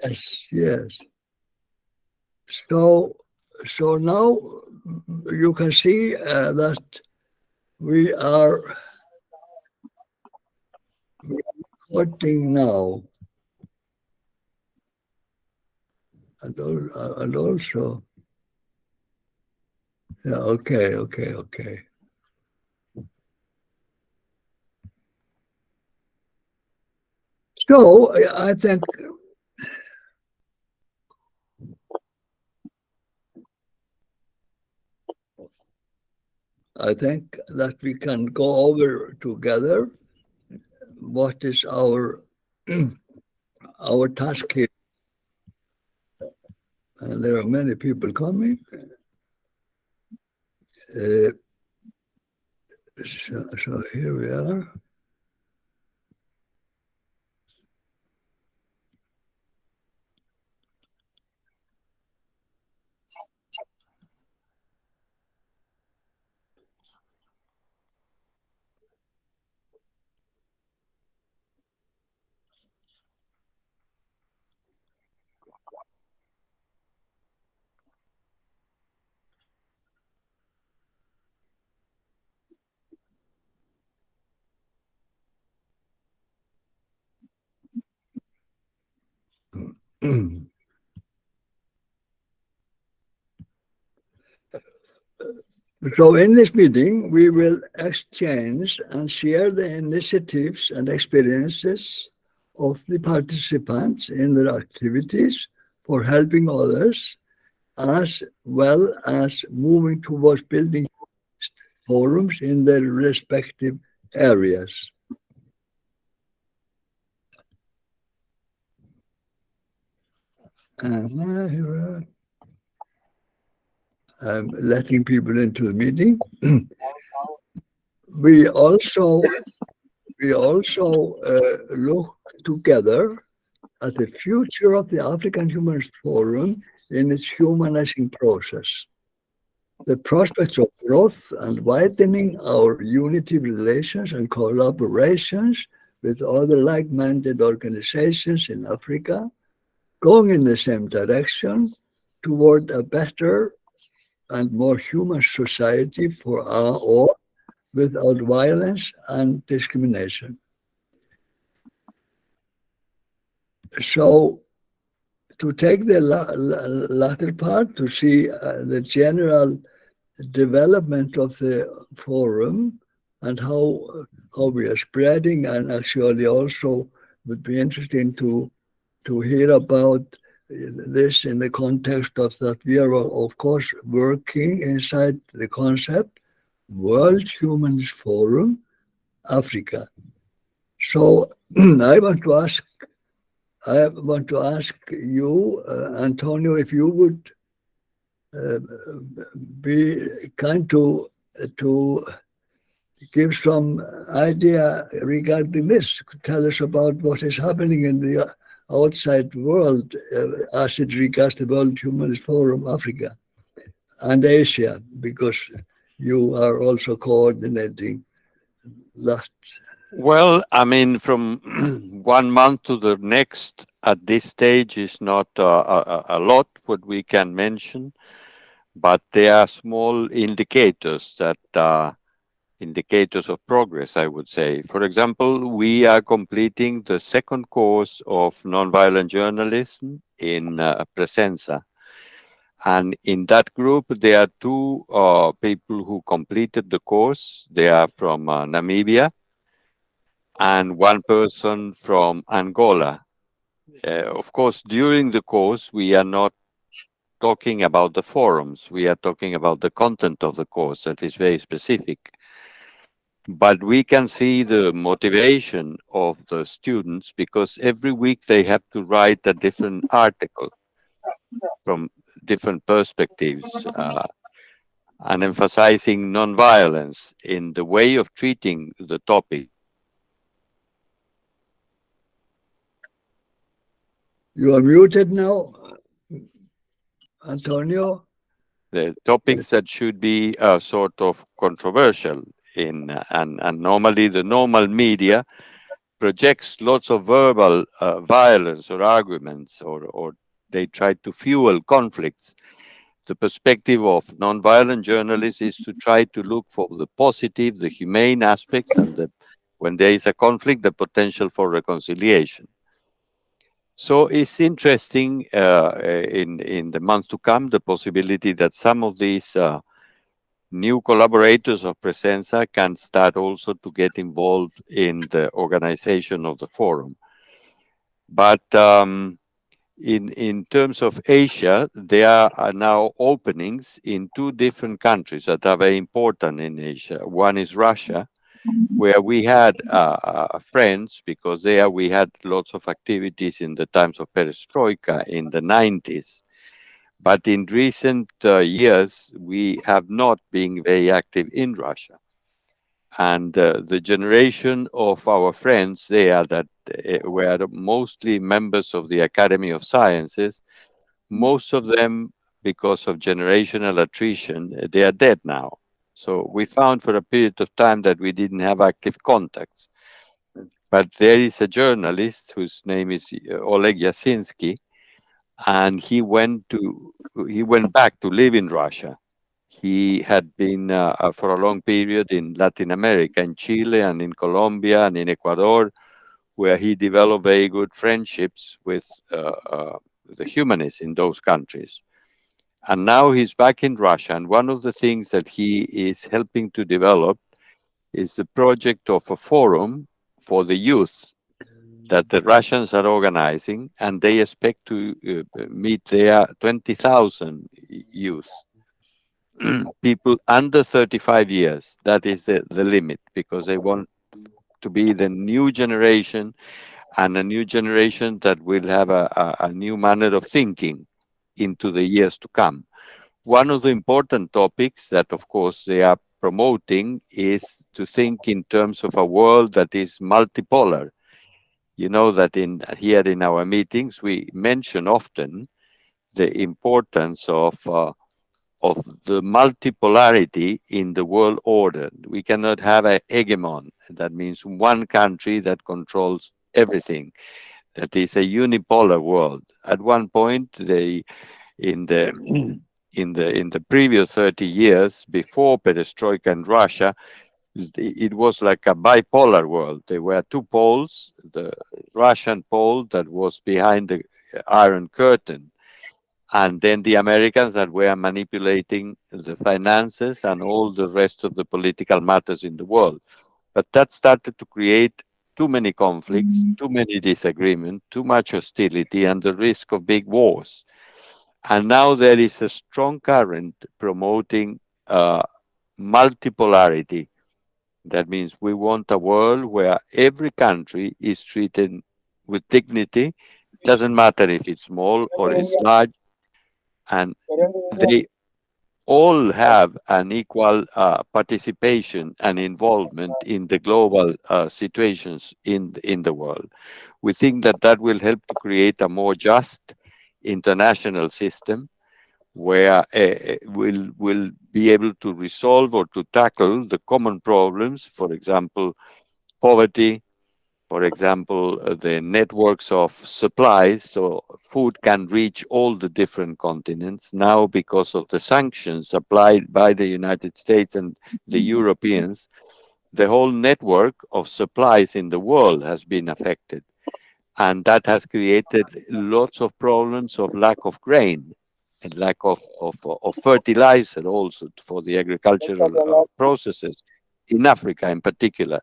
Yes, yes. So, so now you can see that we are recording now, and also, yeah, okay, okay, okay. So I think that we can go over together what is our our task here. And there are many people coming. Uh, so here we are. So in this meeting, we will exchange and share the initiatives and experiences of the participants in their activities for helping others, as well as moving towards building forums in their respective areas. Letting people into the meeting. we also look together at the future of the African Humanist Forum in its humanizing process. The prospects of growth and widening our unity relations and collaborations with other like-minded organizations in Africa, going in the same direction toward a better and more human society for all without violence and discrimination. So to take the latter part, to see the general development of the forum and how we are spreading, and actually also would be interesting to hear about this in the context of that we are of course working inside the concept World Humanist Forum Africa. So I want to ask you, Antonio, if you would be kind to give some idea regarding this. Tell us about what is happening in the outside world as it regards the World Humanist Forum Africa and Asia, because you are also coordinating that. Well, I mean, from 1 month to the next at this stage is not a lot what we can mention, but there are small indicators that indicators of progress, I would say. For example, we are completing the second course of nonviolent journalism in Presenza. And in that group, there are two people who completed the course. They are from Namibia and one person from Angola. Of course, during the course, we are not talking about the forums. We are talking about the content of the course that is very specific. But we can see the motivation of the students because every week they have to write a different article from different perspectives and emphasizing nonviolence in the way of treating the topic. You are muted now, Antonio. The topics that should be sort of controversial in and normally the normal media projects lots of verbal violence or arguments, or they try to fuel conflicts. The perspective of nonviolent journalists is to try to look for the positive, the humane aspects, and when there is a conflict, the potential for reconciliation. So it's interesting in the months to come, the possibility that some of these new collaborators of Presenza can start also to get involved in the organization of the forum. But in terms of Asia, there are now openings in two different countries that are very important in Asia. One is Russia, where we had friends, because there we had lots of activities in the times of perestroika in the 90s. But in recent years, we have not been very active in Russia. And the generation of our friends there that were mostly members of the Academy of Sciences, most of them, because of generational attrition, they are dead now. So we found for a period of time that we didn't have active contacts. But there is a journalist whose name is Oleg Yasinski, and he went back to live in Russia. He had been for a long period in Latin America, in Chile, and in Colombia, and in Ecuador, where he developed very good friendships with the humanists in those countries. And now he's back in Russia. And one of the things that he is helping to develop is the project of a forum for the youth that the Russians are organizing, and they expect to meet there 20,000 youth, people under 35 years. That is the limit, because they want to be the new generation, and a new generation that will have a new manner of thinking into the years to come. One of the important topics that, of course, they are promoting is to think in terms of a world that is multipolar. You know that in here in our meetings we mention often the importance of the multipolarity in the world order. We cannot have a hegemon. That means one country that controls everything. That is a unipolar world. At one point, they in the in the previous 30 years before perestroika in Russia, it was like a bipolar world. There were two poles: the Russian pole that was behind the Iron Curtain, and then the Americans that were manipulating the finances and all the rest of the political matters in the world. But that started to create too many conflicts, too many disagreements, too much hostility, and the risk of big wars. And now there is a strong current promoting multipolarity. That means we want a world where every country is treated with dignity. Doesn't matter if it's small or it's large, and they all have an equal participation and involvement in the global situations in the world. We think that that will help to create a more just international system where will be able to resolve or to tackle the common problems, for example, poverty, for example, the networks of supplies, so food can reach all the different continents. Now, because of the sanctions applied by the United States and the Europeans, the whole network of supplies in the world has been affected. And that has created lots of problems of lack of grain and lack of fertilizer also for the agricultural processes in Africa in particular.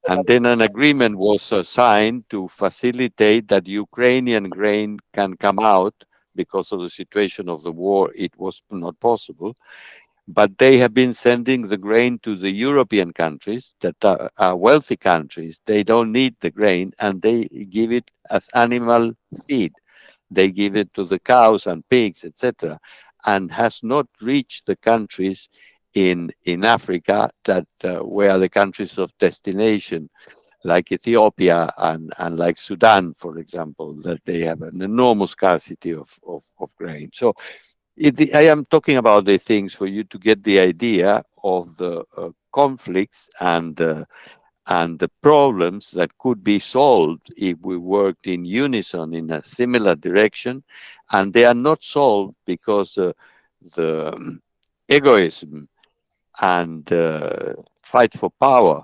And then an agreement was signed to facilitate that Ukrainian grain can come out. Because of the situation of the war, it was not possible. But they have been sending the grain to the European countries that are wealthy countries. They don't need the grain, and they give it as animal feed. They give it to the cows and pigs, etc., and has not reached the countries in Africa that were the countries of destination, like Ethiopia and like Sudan, for example, that they have an enormous scarcity of grain. So I am talking about these things for you to get the idea of the conflicts and the problems that could be solved if we worked in unison in a similar direction. And they are not solved because the egoism and fight for power,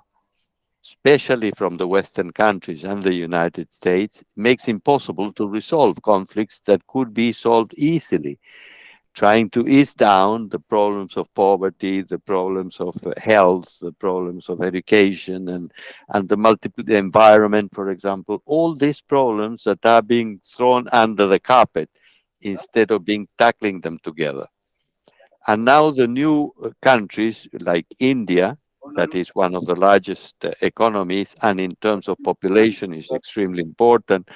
especially from the Western countries and the United States, makes impossible to resolve conflicts that could be solved easily, trying to ease down the problems of poverty, the problems of health, the problems of education, and the environment, for example, all these problems that are being thrown under the carpet instead of being tackling them together. And now the new countries like India, that is one of the largest economies and in terms of population is extremely important.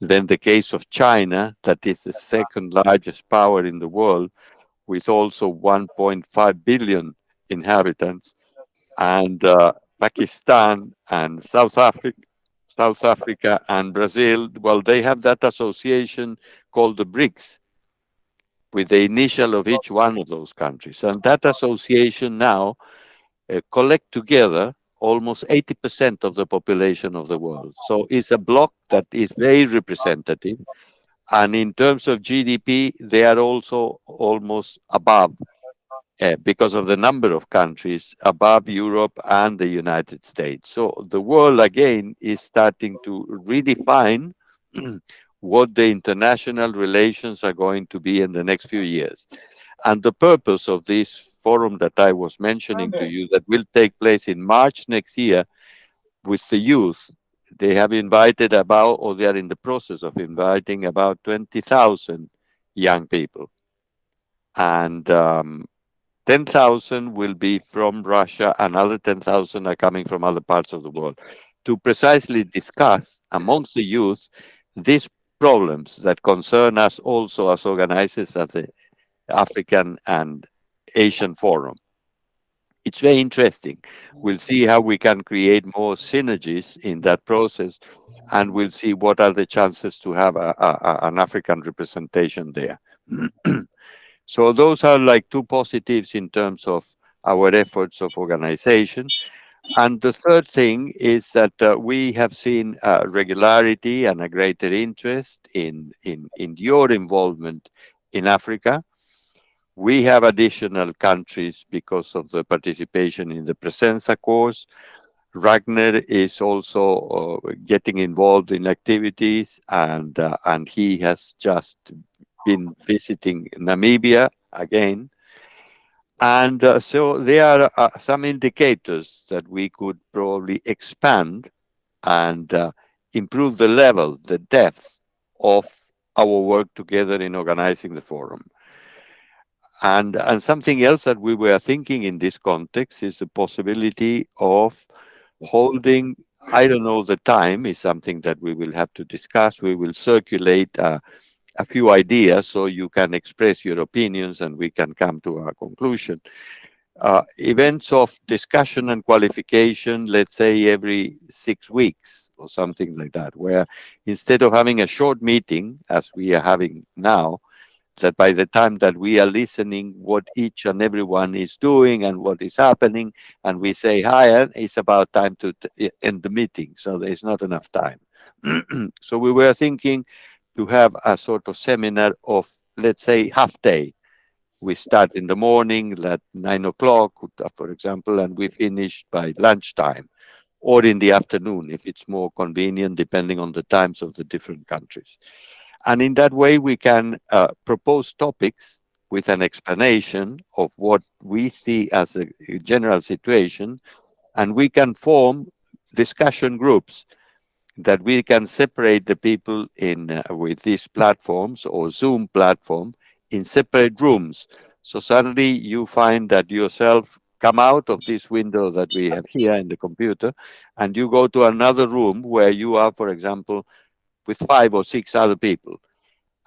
Then the case of China, that is the second largest power in the world with also 1.5 billion inhabitants, and Pakistan and South Africa and Brazil. Well, they have that association called the BRICS, with the initial of each one of those countries, and that association now collect together almost 80% of the population of the world. So it's a bloc that is very representative. And in terms of GDP, they are also almost above because of the number of countries above Europe and the United States. So the world again is starting to redefine what the international relations are going to be in the next few years. And the purpose of this forum that I was mentioning to you, that will take place in March next year with the youth, they have invited about, or they are in the process of inviting about 20,000 young people. And 10,000 will be from Russia, and other 10,000 are coming from other parts of the world to precisely discuss amongst the youth these problems that concern us also as organizers of the African and Asian Forum. It's very interesting. We'll see how we can create more synergies in that process, and we'll see what are the chances to have an African representation there. So those are like two positives in terms of our efforts of organization. And the third thing is that we have seen regularity and a greater interest in your involvement in Africa. We have additional countries because of the participation in the Presenza course. Ragnar is also getting involved in activities, and he has just been visiting Namibia again. And so there are some indicators that we could probably expand and improve the level, the depth of our work together in organizing the forum. And something else that we were thinking in this context is the possibility of holding, I don't know, the time is something that we will have to discuss. We will circulate a few ideas so you can express your opinions and we can come to a conclusion. Events of discussion and qualification, let's say every 6 weeks or something like that, where instead of having a short meeting as we are having now, that by the time that we are listening what each and everyone is doing and what is happening, and we say hi, and it's about time to end the meeting, so there's not enough time. So we were thinking to have a sort of seminar of, let's say, half day. We start in the morning at 9 o'clock, for example, and we finish by lunchtime, or in the afternoon if it's more convenient, depending on the times of the different countries. And in that way, we can propose topics with an explanation of what we see as a general situation, and we can form discussion groups that we can separate the people in with these platforms or Zoom platform in separate rooms. So suddenly you find that yourself come out of this window that we have here in the computer, and you go to another room where you are, for example, with 5 or 6 other people.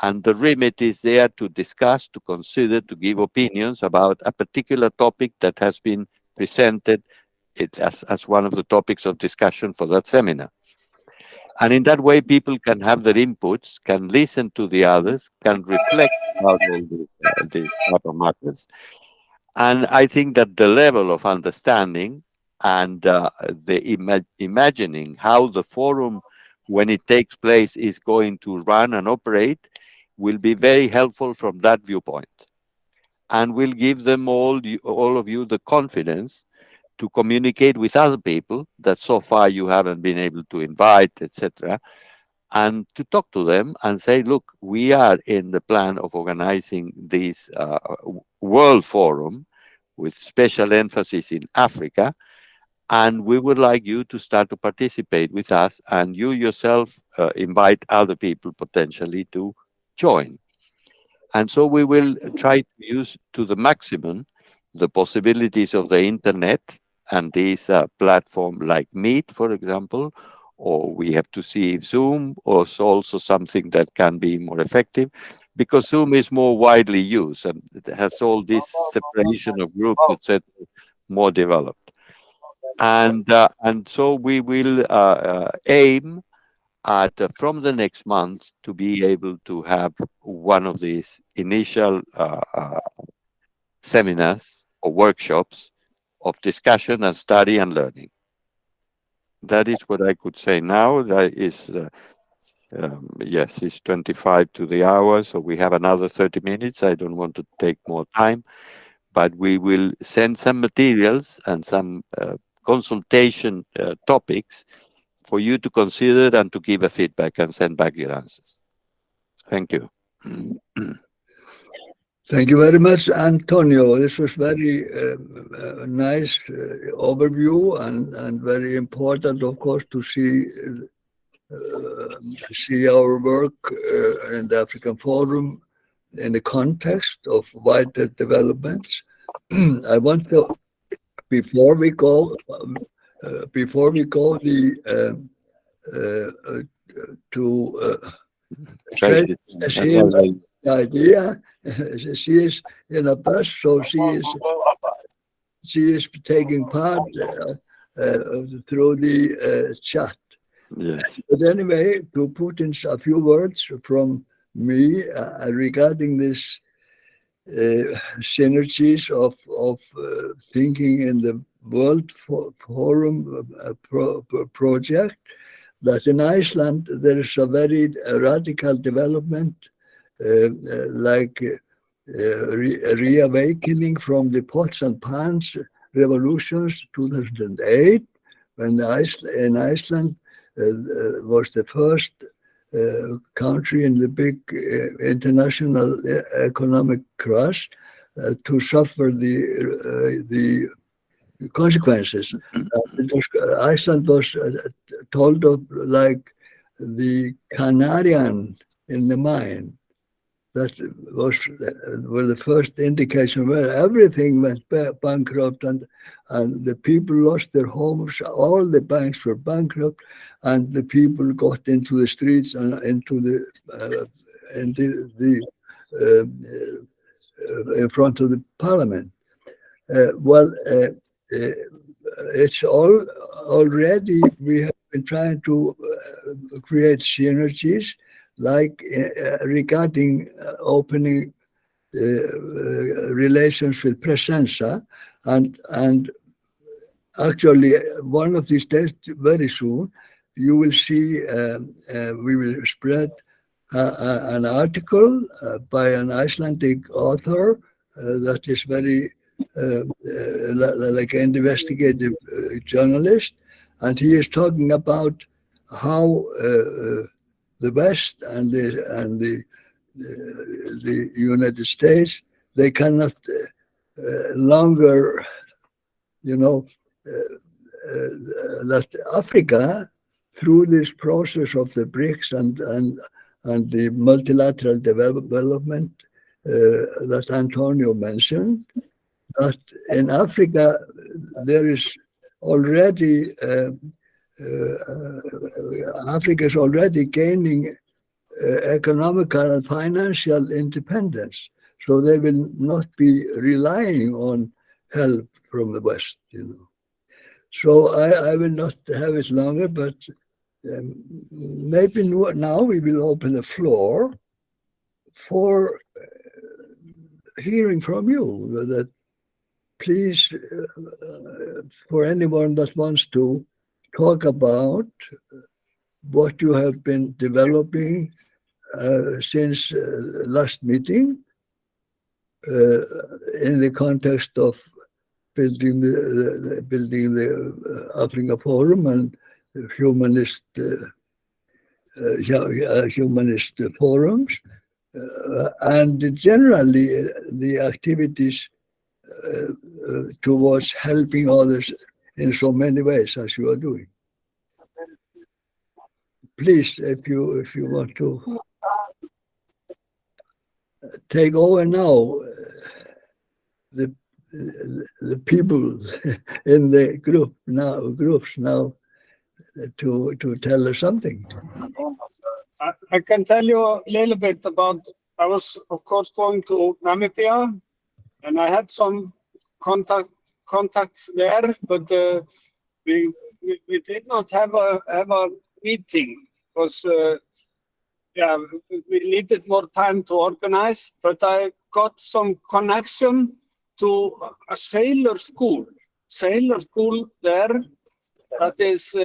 And the remit is there to discuss, to consider, to give opinions about a particular topic that has been presented as one of the topics of discussion for that seminar. And in that way, people can have their inputs, can listen to the others, can reflect about all these type of matters. And I think that the level of understanding and imagining how the forum, when it takes place, is going to run and operate, will be very helpful from that viewpoint, and will give them all of you the confidence to communicate with other people that so far you haven't been able to invite, etc., and to talk to them and say, look, we are in the plan of organizing this world forum with special emphasis in Africa, and we would like you to start to participate with us, and you yourself invite other people potentially to join. And so we will try to use to the maximum the possibilities of the internet and this platform like Meet, for example, or we have to see if Zoom is also something that can be more effective, because Zoom is more widely used and it has all this separation of groups, etc., more developed. And so we will aim at from the next month to be able to have one of these initial seminars or workshops of discussion and study and learning. That is what I could say now. That is, yes, it's 25 to the hour, so we have another 30 minutes. I don't want to take more time, but we will send some materials and some consultation topics for you to consider and to give a feedback and send back your answers. Thank you. Thank you very much, Antonio. This was very nice overview and very important, of course, to see our work in the African Forum in the context of wider developments. I want to, before we go to Tracy, the idea. She is in a bus, so she is taking part through the chat. yes. But anyway, to put in a few words from me regarding this synergies of thinking in the World Forum project, that in Iceland there is a very radical development, like reawakening from the pots and pans revolutions 2008, when in Iceland was the first country in the big international economic crash to suffer the consequences. Iceland was told of like the Canarian in the mine. That were the first indication where everything went bankrupt and the people lost their homes. All the banks were bankrupt, and the people got into the streets and into the in front of the parliament. It's already we have been trying to create synergies, like regarding opening relations with Presenza, and actually one of these days, very soon, you will see we will spread an article by an Icelandic author that is very like an investigative journalist, and he is talking about how the West and the United States, they cannot longer, that Africa, through this process of the BRICS and the multilateral development that Antonio mentioned, that in Africa there is already Africa is already gaining economical and financial independence, so they will not be relying on help from the West. So I will not have it longer, but maybe now we will open the floor for hearing from you. That please, for anyone that wants to talk about what you have been developing since last meeting in the context of building the Africa Forum and humanist forums, and generally the activities towards helping others in so many ways as you are doing. Please, if you want to take over now, the people in the groups now to tell us something. I can tell you a little bit about. I was, of course, going to Namibia, and I had some contacts there, but we did not have a meeting because we needed more time to organize. But I got some connection to a sailor school there that is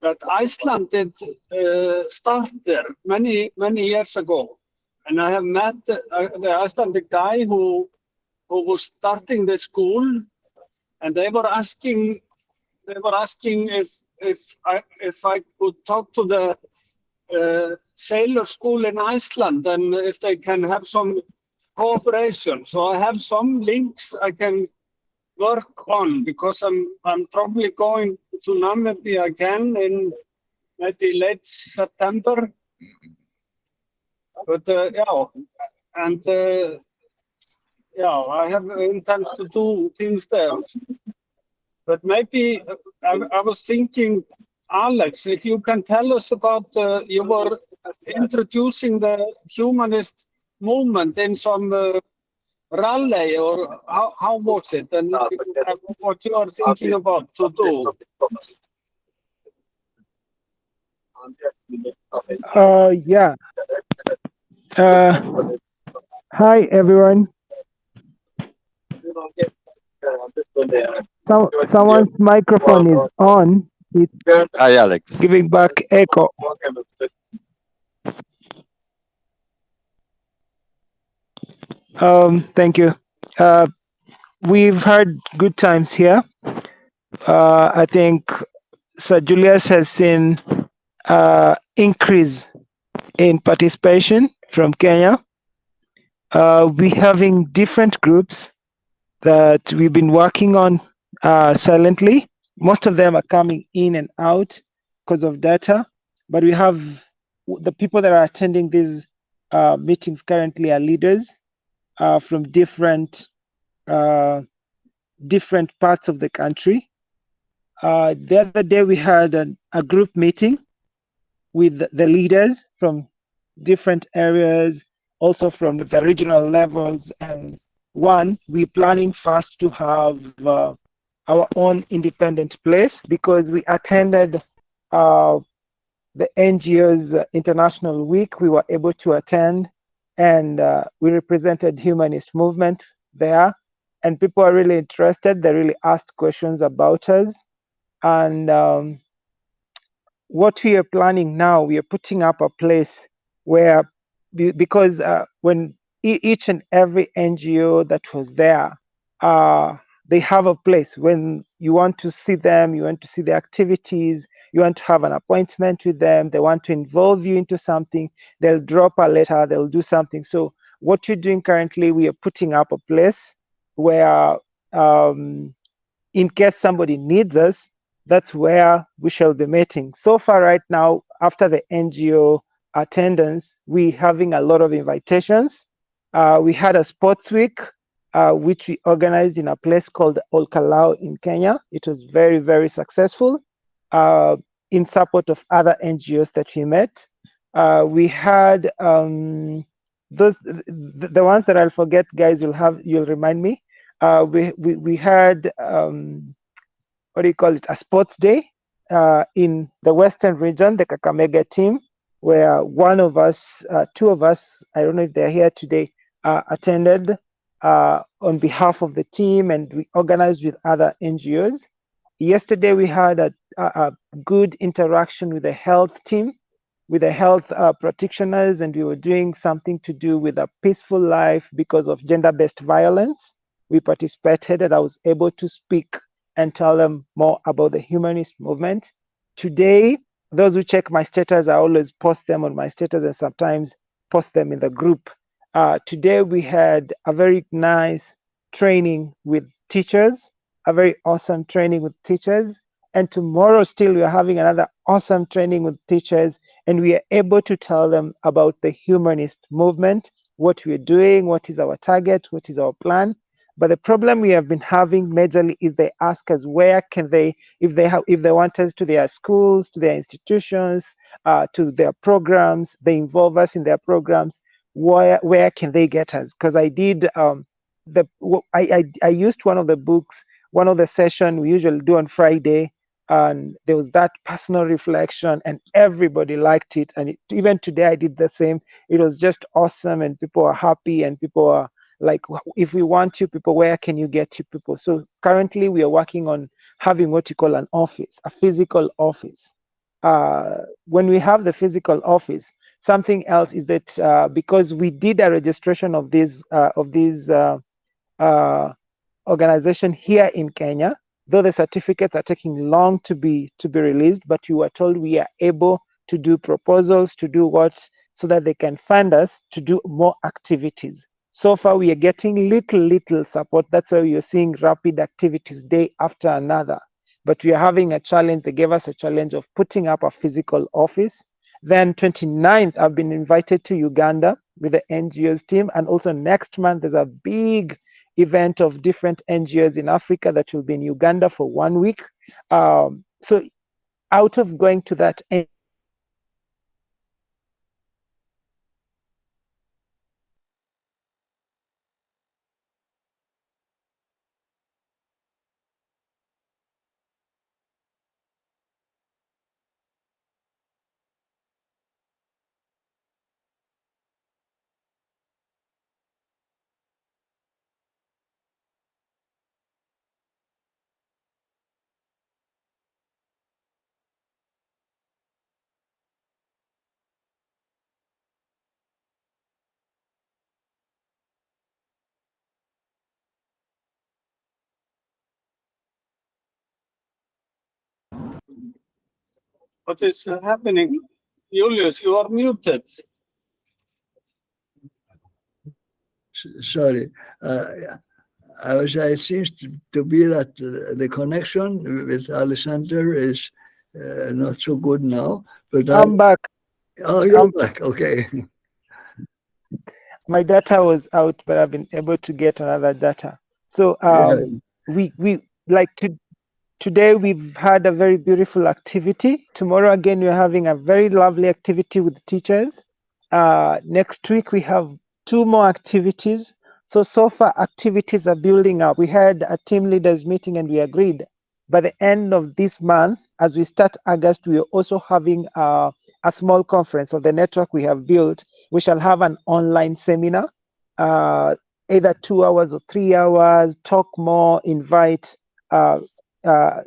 that Iceland did start there many years ago, and I have met the Icelandic guy who was starting the school, and they were asking if I could talk to the sailor school in Iceland and if they can have some cooperation. So I have some links I can work on because I'm probably going to Namibia again in maybe late September. But I have intends to do things there. But maybe I was thinking, Alex, if you can tell us about you were introducing the humanist movement in some rally, or how was it, and what you are thinking about to do? Yeah. Hi, everyone. Someone's microphone is on. It's Hi, Alex. giving back echo. Thank you. We've had good times here. I think Sir Julius has seen increase in participation from Kenya. We're having different groups that we've been working on silently. Most of them are coming in and out because of data, but we have the people that are attending these meetings currently are leaders from different parts of the country. The other day we had a group meeting with the leaders from different areas, also from the regional levels. And we're planning first to have our own independent place because we attended the NGO's International Week. We were able to attend, and we represented humanist movement there. And people are really interested. They really asked questions about us. And what we are planning now, we are putting up a place where, because when each and every NGO that was there, they have a place when you want to see them, you want to see the activities, you want to have an appointment with them, they want to involve you into something, they'll drop a letter, they'll do something. So what we're doing currently, we are putting up a place where in case somebody needs us, that's where we shall be meeting. So far right now, after the NGO attendance, we're having a lot of invitations. We had a sports week, which we organized in a place called Olkalau in Kenya. It was very, very successful in support of other NGOs that we met. We had the ones that I'll forget, guys, you'll remind me. We had what do you call it, a sports day in the Western region, the Kakamega team, where one of us, two of us, I don't know if they're here today, attended. on behalf of the team, and we organized with other NGOs. Yesterday, we had a good interaction with the health team, with the health practitioners, and we were doing something to do with a peaceful life because of gender-based violence. We participated, and I was able to speak and tell them more about the humanist movement. Today, those who check my status, I always post them on my status and sometimes post them in the group. Today, we had a very nice training with teachers, a very awesome training with teachers. And tomorrow, still, we are having another awesome training with teachers, and we are able to tell them about the humanist movement, what we're doing, what is our target, what is our plan. But the problem we have been having majorly is they ask us where can they, if they want us to their schools, to their institutions, to their programs, they involve us in their programs. Where can they get us? Because I did I used one of the books, one of the session we usually do on Friday, and there was that personal reflection, and everybody liked it. And even today, I did the same. It was just awesome, and people are happy, and people are like, if we want you people, where can you get you people? So currently, we are working on having what you call an office, a physical office. When we have the physical office, something else is that because we did a registration of these organization here in Kenya, though the certificates are taking long to be released, but you were told we are able to do proposals, to do what, so that they can fund us to do more activities. So far, we are getting little support. That's why we are seeing rapid activities day after another. But we are having a challenge. They gave us a challenge of putting up a physical office. Then 29th, I've been invited to Uganda with the NGOs team. And also next month, there's a big event of different NGOs in Africa that will be in Uganda for 1 week. So out of going to that, What is happening? Julius, you are muted. Sorry. It seems to be that the connection with Alexander is not so good now. But I'm back. Oh, you're back. Okay. My data was out, but I've been able to get another data. So we like today we've had a very beautiful activity. Tomorrow again we're having a very lovely activity with teachers. Next week we have 2 more activities. So far activities are building up. We had a team leaders meeting and we agreed by the end of this month, as we start August, we are also having a small conference of the network we have built. We shall have an online seminar, either 2 hours or 3 hours, talk more, invite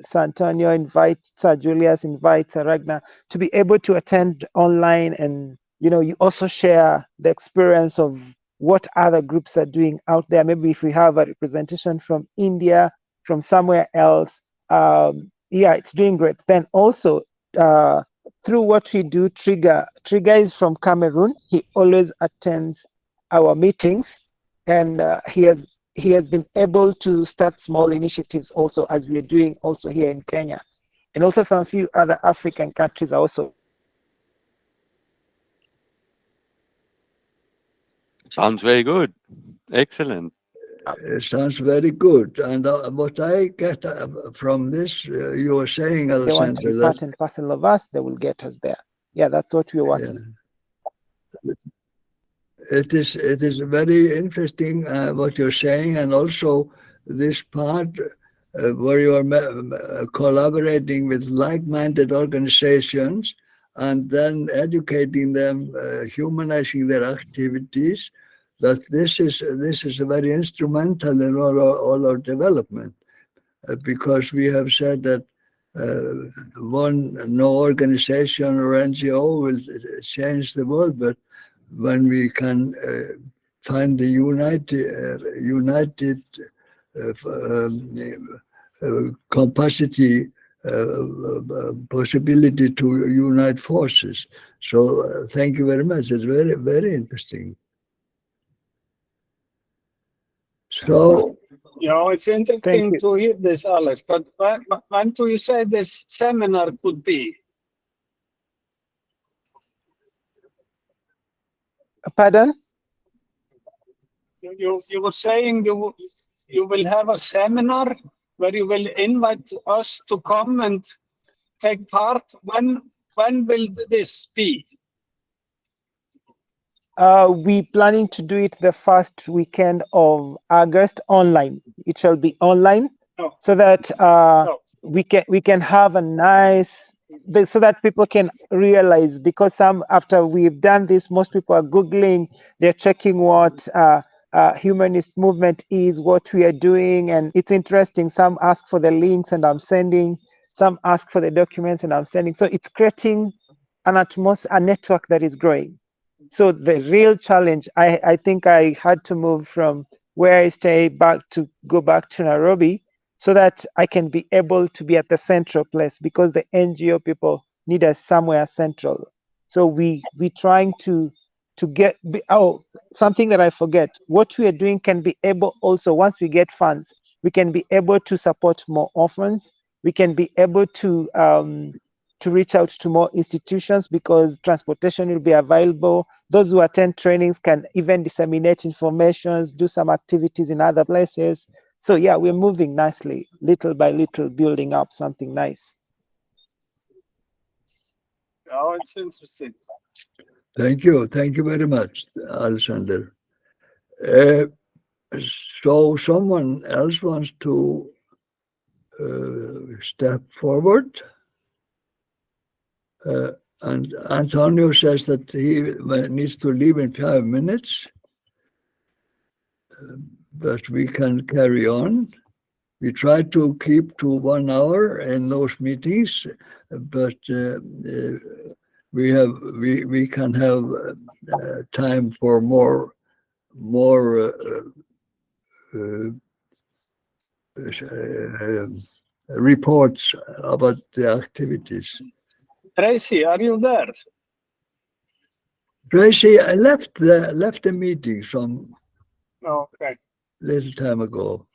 Santonio, invite Sir Julius, invite Sir Ragnar to be able to attend online, and you also share the experience of what other groups are doing out there. Maybe if we have a representation from India, from somewhere else, yeah, it's doing great. Then also through what we do, Trigger is from Cameroon. He always attends our meetings, and he has been able to start small initiatives also, as we are doing also here in Kenya. And also some few other African countries are also. Sounds very good. Excellent. It sounds very good. And what I get from this, you were saying, Alexander, they want to be part and parcel of us, they will get us there. Yeah, that's what we're working. Yeah. It is very interesting what you're saying, and also this part where you are collaborating with like-minded organizations and then educating them, humanizing their activities that this is very instrumental in all our development, because we have said that no organization or NGO will change the world, but when we can find the united capacity, possibility to unite forces. So thank you very much. It's very, very interesting. So, it's interesting to hear this, Alex. But when do you say this seminar could be? Pardon? You were saying you will have a seminar where you will invite us to come and take part. When will this be? We planning to do it the first weekend of August online. It shall be online, so that we can have a nice, so that people can realize, because after we've done this, most people are Googling, they're checking what humanist movement is, what we are doing, and it's interesting. Some ask for the links and I'm sending, some ask for the documents and I'm sending. So it's creating an atmosphere, a network that is growing. So the real challenge, I think I had to move from where I stay go back to Nairobi, so that I can be able to be at the central place, because the NGO people need us somewhere central. So we trying to get, something that I forget, what we are doing can be able also, once we get funds, we can be able to support more orphans. We can be able to reach out to more institutions, because transportation will be available. Those who attend trainings can even disseminate information, do some activities in other places. So yeah, we're moving nicely, little by little, building up something nice. Oh, it's interesting. Thank you very much, Alexander. So someone else wants to step forward? And Antonio says that he needs to leave in 5 minutes, but we can carry on. We try to keep to 1 hour in those meetings, but we can have time for more reports about the activities. Tracy, are you there? Tracy, I left the meeting some little time ago.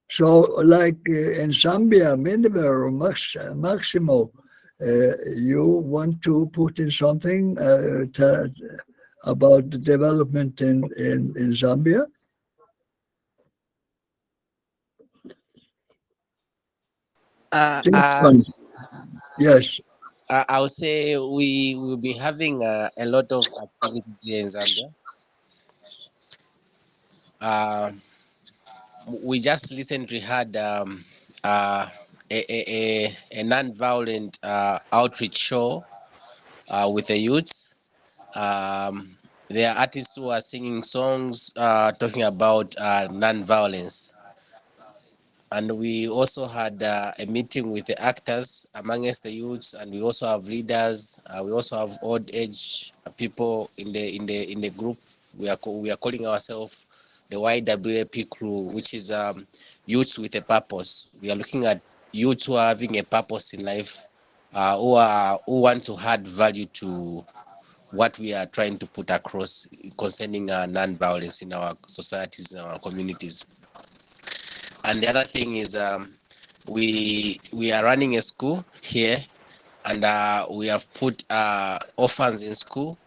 So, like in Zambia, Miniver or Maximo, you want to put in something about the development in Zambia? Yes. I would say we will be having a lot of activities here in Zambia. We just recently had a non-violent outreach show with the youths. There are artists who are singing songs talking about non-violence. And we also had a meeting with the actors amongst the youths, and we also have leaders. We also have old age people in the group. We are calling ourselves the YWAP crew, which is youths with a purpose. We are looking at youths who are having a purpose in life, who want to add value to what we are trying to put across concerning non-violence in our societies, in our communities. And the other thing is we are running a school here, and we have put orphans in school,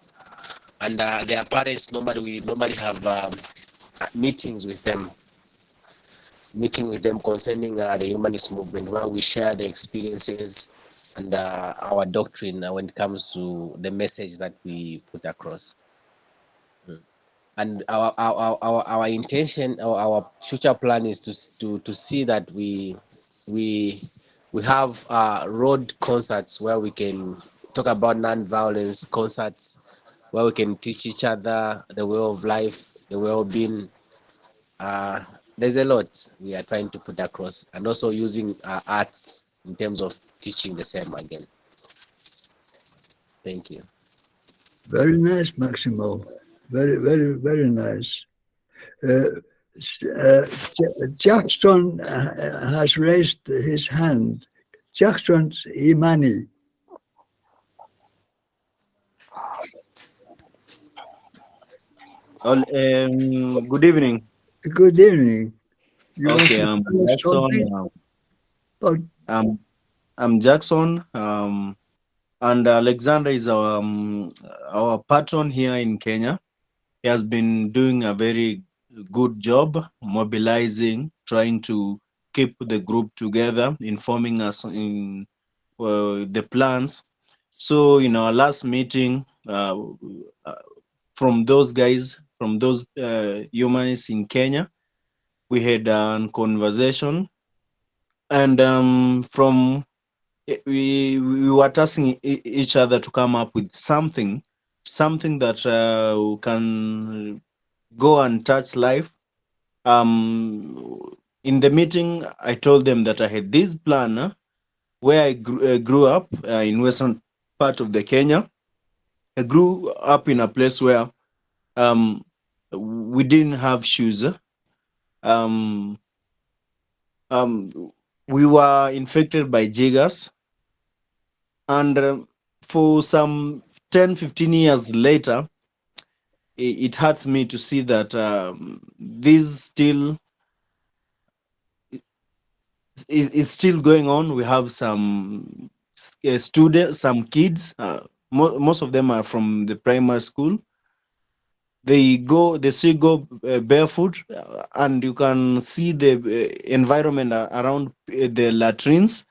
and their parents we normally have meetings with them concerning the humanist movement, where we share the experiences and our doctrine when it comes to the message that we put across. And our intention or our future plan is to see that we have road concerts where we can talk about non-violence, concerts where we can teach each other the way of life, the way of being. There's a lot we are trying to put across, and also using arts in terms of teaching the same again. Thank you. Very nice, Maximo. Very nice. Jackson has raised his hand. Jackson Imani. Good evening. Good evening. You want Okay, to I'm tell us something? Jackson. Oh, I'm Jackson. And Alexander is our patron here in Kenya. He has been doing a very good job mobilizing, trying to keep the group together, informing us in the plans. So in our last meeting, from those guys, from those humanists in Kenya, we had a conversation, and from we were tasking each other to come up with something that can go and touch life. In the meeting, I told them that I had this plan where I grew up in western part of the Kenya. I grew up in a place where um, we didn't have shoes. Um, um, we were infected by jiggers, and for some 10-15 years later, it hurts me to see that this still is still going on. We have some students, some kids, most of them are from the primary school. They still go barefoot, and you can see the environment around the latrines.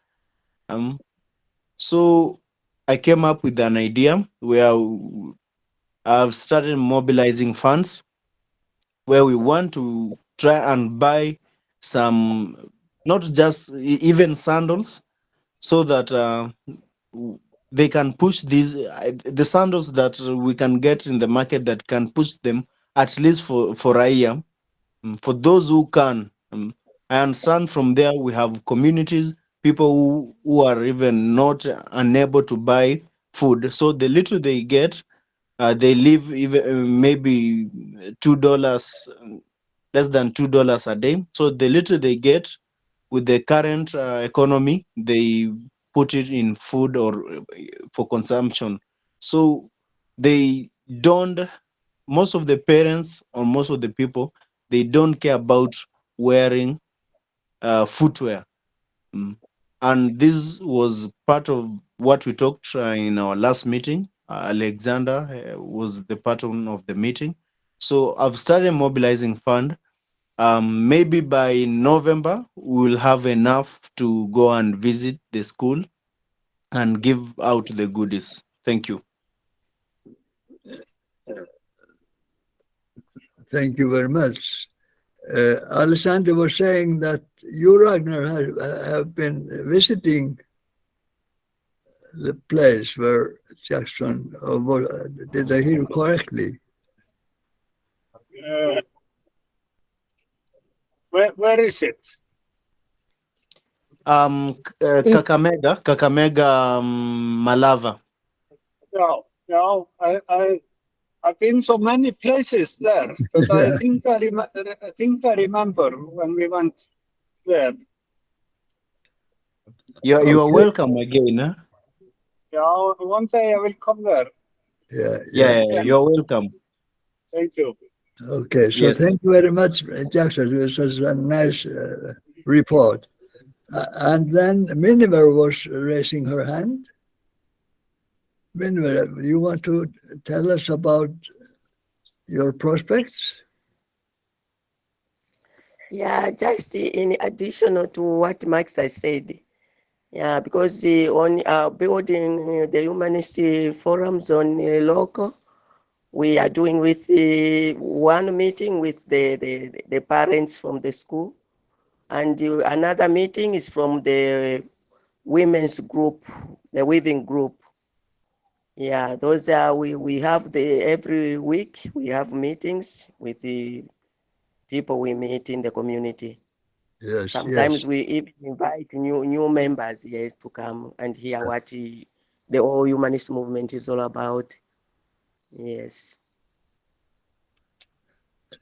um, so I came up with an idea where I've started mobilizing funds, where we want to try and buy some, not just even sandals, so that they can push these the sandals that we can get in the market, that can push them at least for a year. For those who can, I understand from there we have communities, people who are even not unable to buy food, so the little they get, they live even maybe $2, less than $2 a day. So the little they get with the current economy, they put it in food or for consumption. So they don't, most of the parents or most of the people, they don't care about wearing footwear. Mm. And this was part of what we talked in our last meeting. Alexander was the patron of the meeting. So I've started mobilizing fund. Maybe by November, we'll have enough to go and visit the school and give out the goodies. Thank you. thank you very much. Alessandro was saying that you, Ragnar, have been visiting the place where Jackson, did I hear correctly? Where is it? Kakamega, Malava. No, I've been so many places there, but I think I remember when we went there. You are Okay. welcome again. Huh? Yeah, one day I will come there. Yeah. You're welcome. Thank you. Okay, so Yes. thank you very much, Jackson. This was a nice report. And then Miniver was raising her hand. Miniver, you want to tell us about your prospects? Yeah, just in addition to what Max has said. Yeah, because on building the humanist forums on local, we are doing with one meeting with the parents from the school, and another meeting is from the women's group, the weaving group. Yeah, those are we have every week we have meetings with the people we meet in the community. Yes, Sometimes yes, we even invite new members, yes, to come and hear what the whole humanist movement is all about. Yes.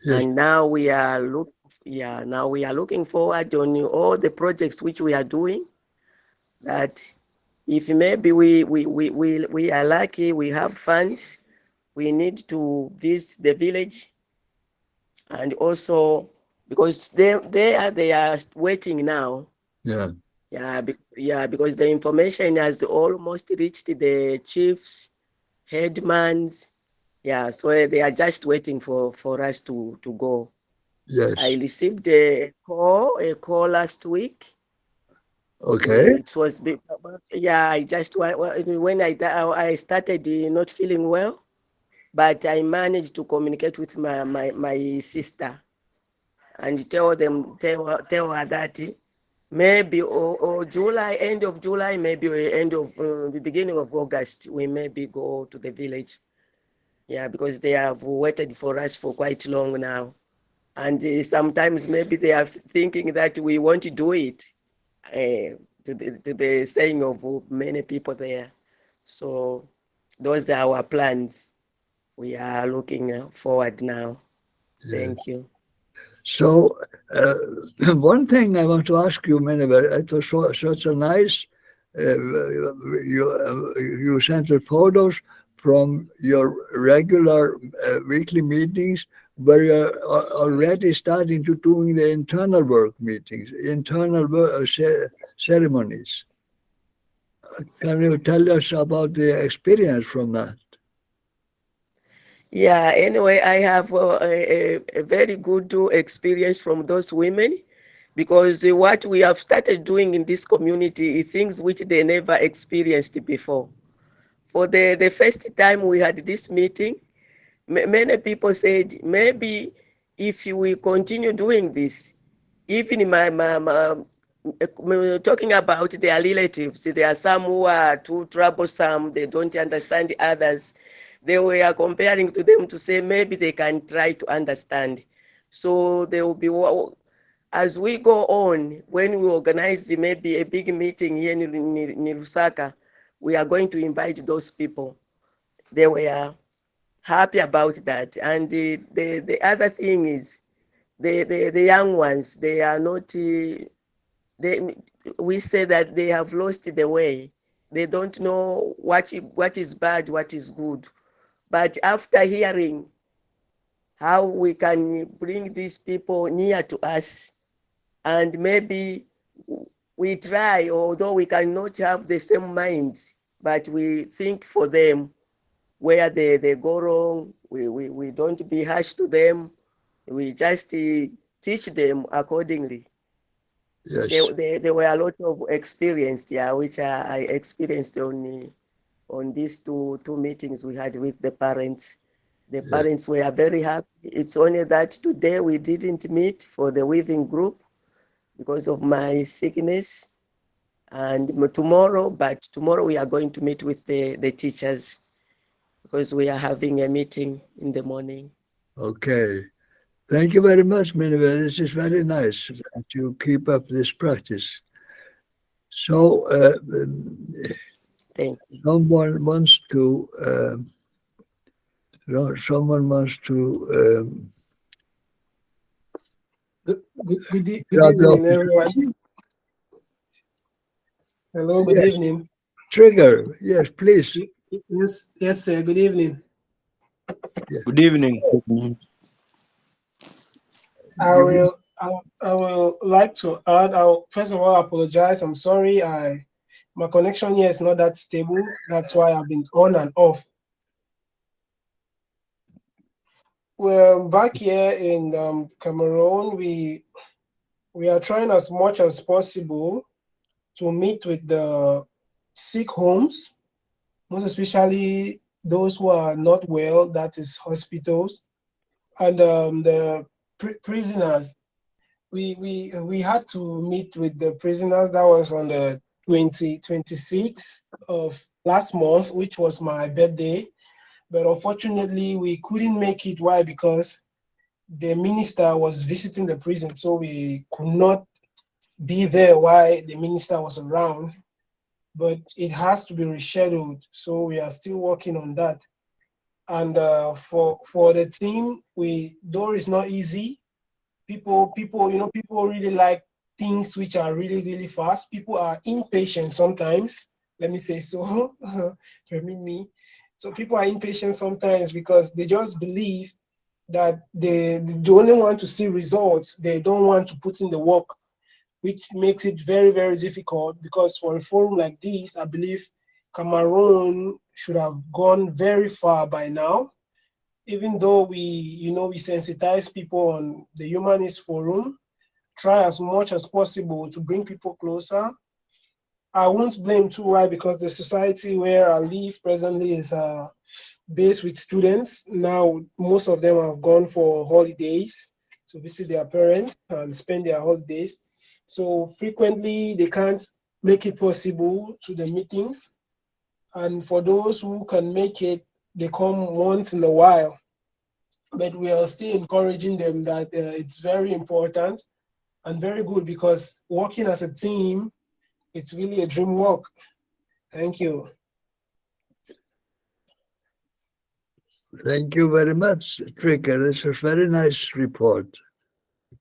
yes. And now we are looking forward on all the projects which we are doing, that if maybe we are lucky, we have funds, we need to visit the village, and also because they are waiting now. Yeah, Yeah, because the information has almost reached the chiefs, headmans. Yeah, so they are just waiting for us to go. I yes. received a call last week. Okay. It was yeah. I just when I started not feeling well, but I managed to communicate with my sister and tell her that maybe or July, end of July, maybe end of the beginning of August, we maybe go to the village. Yeah, because they have waited for us for quite long now. And sometimes maybe they are thinking that we want to do it, to the saying of many people there. So those are our plans. We are looking forward now. Yeah. Thank you. So, one thing I want to ask you, Meneville, it was such a nice, you sent the photos from your regular weekly meetings where you're already starting to doing the internal work meetings, internal ceremonies. Can you tell us about the experience from that? Yeah, anyway, I have a very good experience from those women, because what we have started doing in this community is things which they never experienced before. For the first time we had this meeting, many people said, maybe if we continue doing this, even talking about their relatives, there are some who are too troublesome, they don't understand others. They were comparing to them to say maybe they can try to understand. So they will be, as we go on, when we organize maybe a big meeting here in Lusaka, we are going to invite those people. They were happy about that. And the other thing is the young ones, they are not, they, we say that they have lost the way. They don't know what is bad, what is good. But after hearing how we can bring these people near to us, and maybe we try, although we cannot have the same mind, but we think for them where they go wrong. We don't be harsh to them. We just teach them accordingly. Yes. There were a lot of experience, yeah, which I experienced on these two meetings we had with the parents. The Yeah. parents were very happy. It's only that today we didn't meet for the weaving group because of my sickness. And but tomorrow we are going to meet with the teachers, because we are having a meeting in the morning. Okay. Thank you very much, Meneville. This is very nice that you keep up this practice. So, Thank you. someone wants to. Someone wants to. Good evening, everyone. Hello, good Yes, evening. Trigger. Yes, please. Yes, sir. Good evening. Yeah. Good evening. I will like to add. I'll first of all apologize. I'm sorry. My connection here is not that stable. That's why I've been on and off. Well, back here in Cameroon, we are trying as much as possible to meet with the sick homes, most especially those who are not well, that is hospitals, and the prisoners. We had to meet with the prisoners. That was on the 26th of last month, which was my birthday. But unfortunately, we couldn't make it. Why? Because the minister was visiting the prison, so we could not be there while the minister was around. But it has to be rescheduled, so we are still working on that. And for the team, though it's not easy. People really like things which are really, really fast. People are impatient sometimes. Let me say so. Permit me. So people are impatient sometimes because they just believe that they only want to see results. They don't want to put in the work, which makes it very, very difficult. Because for a forum like this, I believe Cameroon should have gone very far by now. Even though we sensitize people on the Humanist Forum, try as much as possible to bring people closer. I won't blame too why, because the society where I live presently is based with students. Now, most of them have gone for holidays to visit their parents and spend their holidays. So frequently, they can't make it possible to the meetings. And for those who can make it, they come once in a while. But we are still encouraging them that it's very important and very good, because working as a team, it's really a dream work. Thank you. Thank you very much, Trigger. This was a very nice report.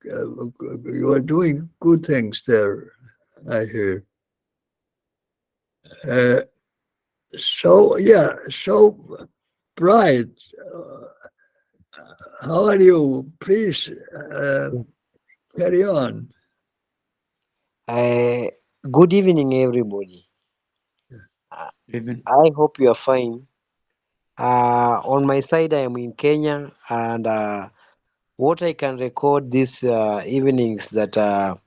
You are doing good things there, I hear. So Bright, how are you? Please carry on. Good evening, everybody. I hope you are fine. On my side, I am in Kenya, and what I can record this evenings that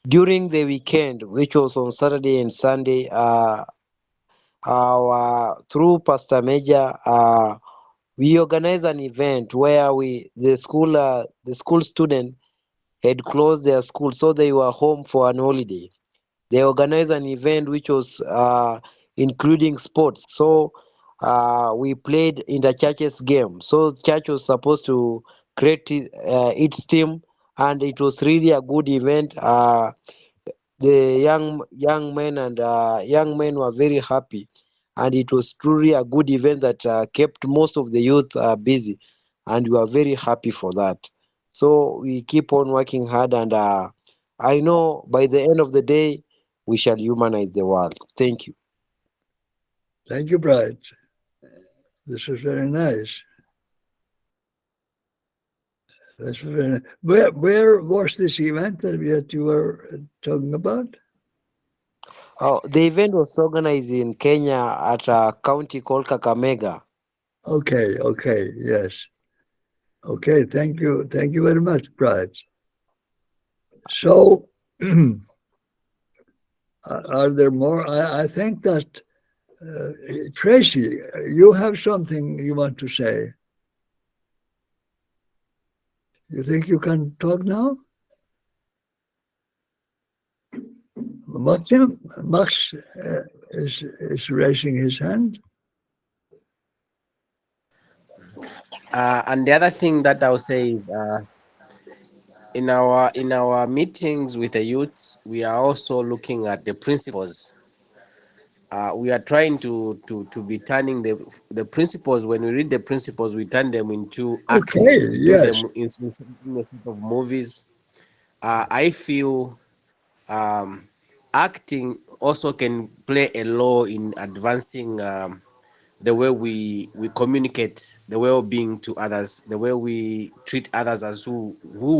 during the weekend, which was on Saturday and Sunday, through Pastor Major, we organized an event where the school student had closed their school, so they were home for an holiday. They organized an event which was including sports. So we played inter-churches game. So church was supposed to create its team, and it was really a good event. The young men were very happy, and it was truly a good event that kept most of the youth busy, and we are very happy for that. So we keep on working hard, and I know by the end of the day we shall humanize the world. Thank you. Thank you, Bright. This is very nice. Where was this event that you were talking about? Oh, the event was organized in Kenya at a county called Kakamega. Okay, yes. Okay, thank you very much, Bright. So, are there more? I think that Tracy, you have something you want to say. You think you can talk now? Max is raising his hand. And the other thing that I'll say is in our meetings with the youths, we are also looking at the principles. We are trying to be turning the principles. When we read the principles, we turn them into acting. Okay, We do them yes. in a sort of movies. I feel acting also can play a role in advancing the way we communicate, the way of being to others, the way we treat others as who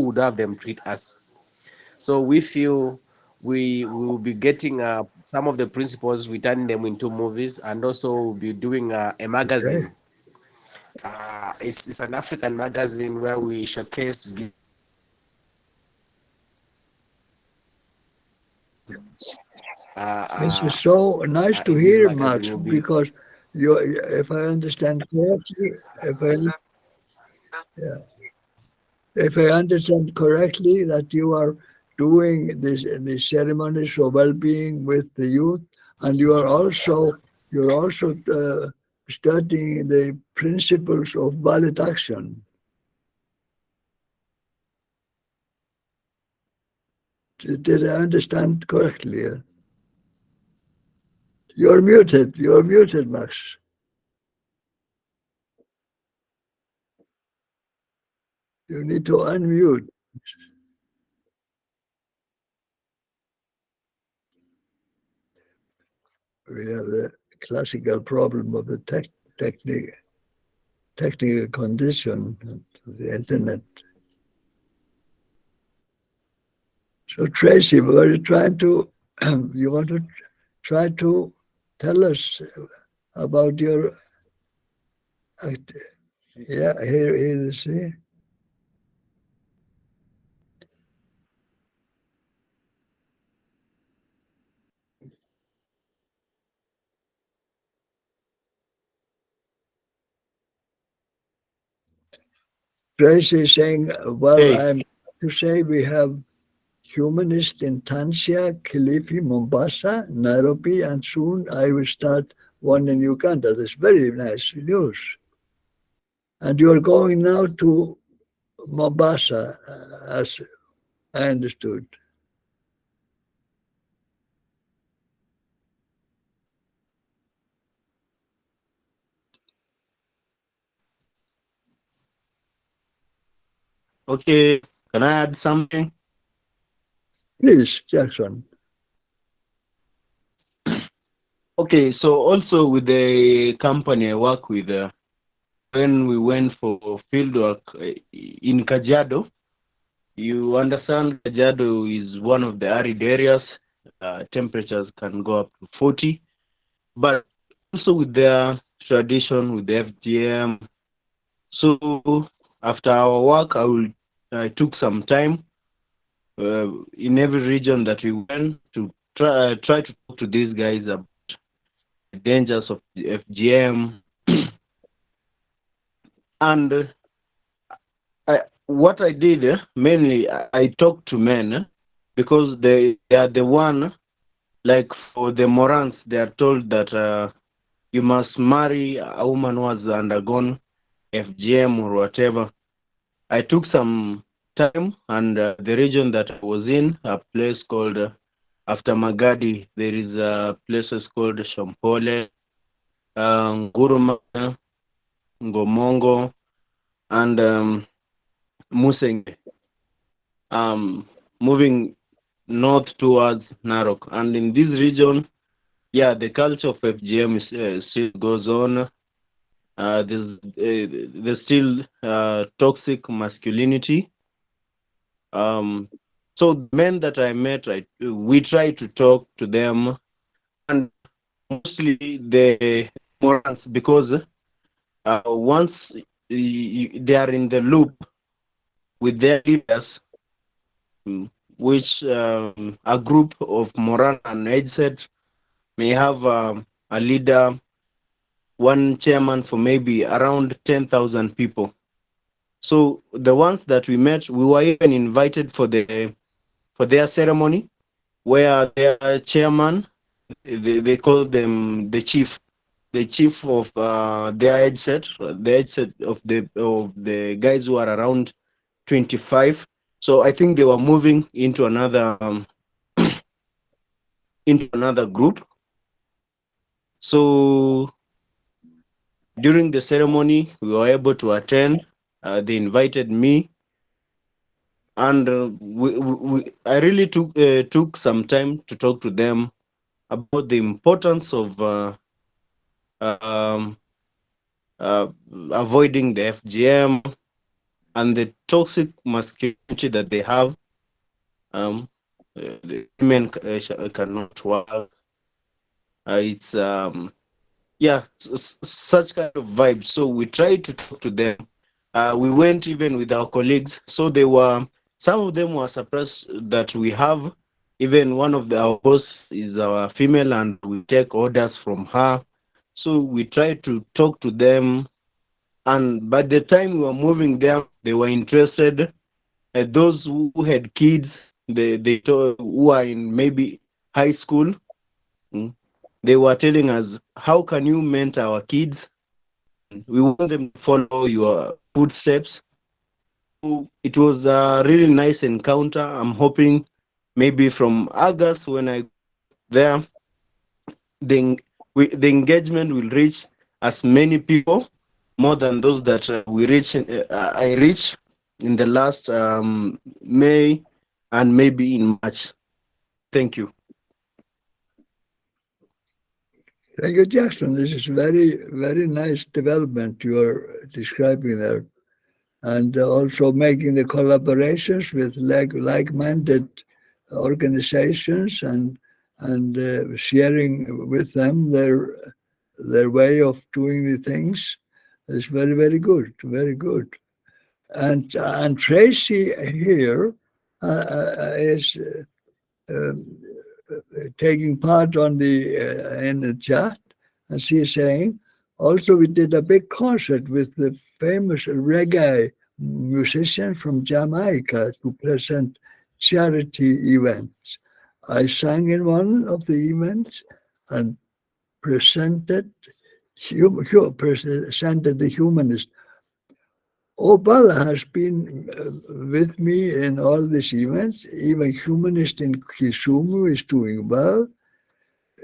would have them treat us. So we feel we will be getting some of the principles, we turn them into movies, and also we'll be doing a magazine. Okay. It's an African magazine where we showcase. This is so nice to hear, Max, will be because you, if I understand correctly, if I understand correctly, that you are doing these ceremonies of well-being with the youth, and you are also You're also studying the principles of valid action. Did I understand correctly? You're muted, Max. You need to unmute. We have the classical problem of the technical condition of the internet. So Tracy, were you trying to, you want to try to tell us about your, yeah, here you see. Tracy is saying, well, Hey. I'm to say we have humanists in Tanzania, Kilifi, Mombasa, Nairobi, and soon I will start one in Uganda. That's very nice news. And you're going now to Mombasa, as I understood. Okay, can I add something? Please, Jackson. Okay, so also with the company I work with, when we went for fieldwork in Kajiado, you understand Kajiado is one of the arid areas. Temperatures can go up to 40, but also with their tradition with the FGM. So after our work, I took some time in every region that we went to try to talk to these guys about the dangers of the FGM. And what I did mainly, I talked to men because they are the one, like for the Morans, they are told that you must marry a woman who has undergone FGM or whatever. I took some time, and the region that I was in, a place called, after Magadi, there is a places called Shompole, Nguruma, Ngomongo, and Musenge. Moving north towards Narok. And in this region, yeah, the culture of FGM still goes on. There's still toxic masculinity. So the men that I met, we try to talk to them, and mostly the Morans, because once they are in the loop with their leaders, which a group of Moran and Edset may have a leader, one chairman for maybe around 10,000 people. So the ones that we met, we were even invited for their ceremony, where their chairman, they call them the chief of their headset, of the guys who are around 25. So I think they were moving into another group. So during the ceremony, we were able to attend. They invited me, and I really took some time to talk to them about the importance of avoiding the FGM and the toxic masculinity that they have. The women cannot work. It's such kind of vibe. So we tried to talk to them. We went even with our colleagues. So some of them were surprised that we have, even one of our boss is our female, and we take orders from her. So we tried to talk to them, and by the time we were moving there, they were interested. Those who had kids, who are in maybe high school, they were telling us, how can you mentor our kids? We want them to follow your footsteps. So it was a really nice encounter. I'm hoping maybe from August when I there, the engagement will reach as many people, more than those that I reached in the last May and maybe in March. Thank you. Thank you, Jackson. This is very, very nice development you are describing there. And also making the collaborations with like-minded organizations and sharing with them their way of doing the things is very, very good, very good. And Tracy here is taking part on in the chat, and she's saying, also we did a big concert with the famous reggae musician from Jamaica to present charity events. I sang in one of the events and presented the humanist. Obala has been with me in all these events. Even humanist in Kisumu is doing well.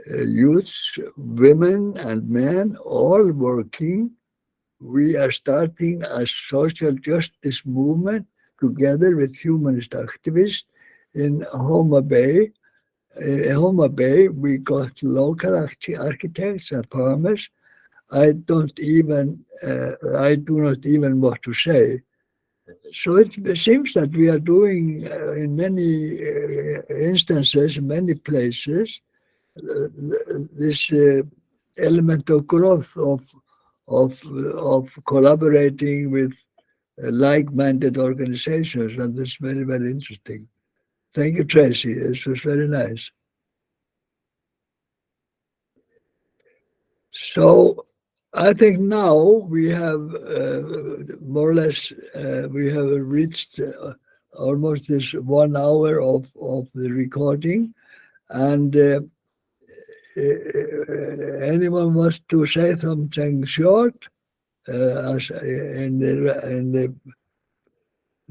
Youths, women and men, all working. We are starting a social justice movement together with humanist activists in Homa Bay. In Homa Bay, we got local architects and farmers. I do not even want to say. So it seems that we are doing in many instances, in many places, this element of growth of collaborating with like-minded organizations, and this is very, very interesting. Thank you, Tracy. This was very nice. So I think now we have more or less we have reached almost this 1 hour of the recording, and anyone wants to say something short?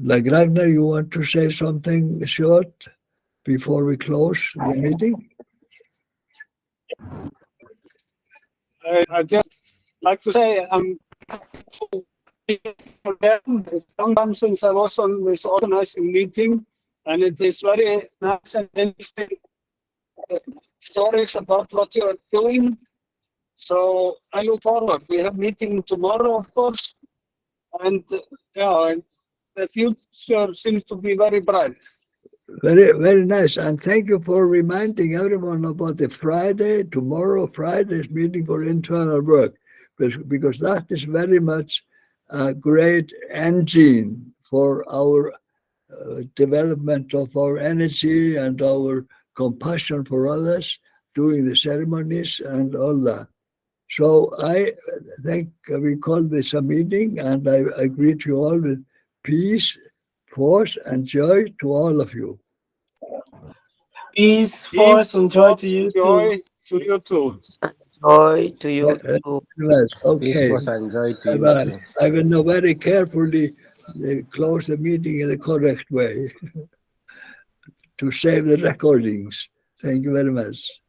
Like Ragnar, you want to say something short before we close the meeting? I just like to say I'm for them. It's a long time since I was on this organizing meeting, and it is very nice and interesting stories about what you are doing. So I look forward. We have meeting tomorrow, of course, and and the future seems to be very bright. Very, very nice. And thank you for reminding everyone about the Friday's meeting for internal work, because that is very much a great engine for our development of our energy and our compassion for others, doing the ceremonies and all that. So I think we call this a meeting, and I greet you all with peace, force, and joy to all of you. Peace, force, and joy to you Joy too. to you too. Joy to you too. Okay. Peace, force, and joy to you too. I will now very carefully close the meeting in the correct way to save the recordings. Thank you very much.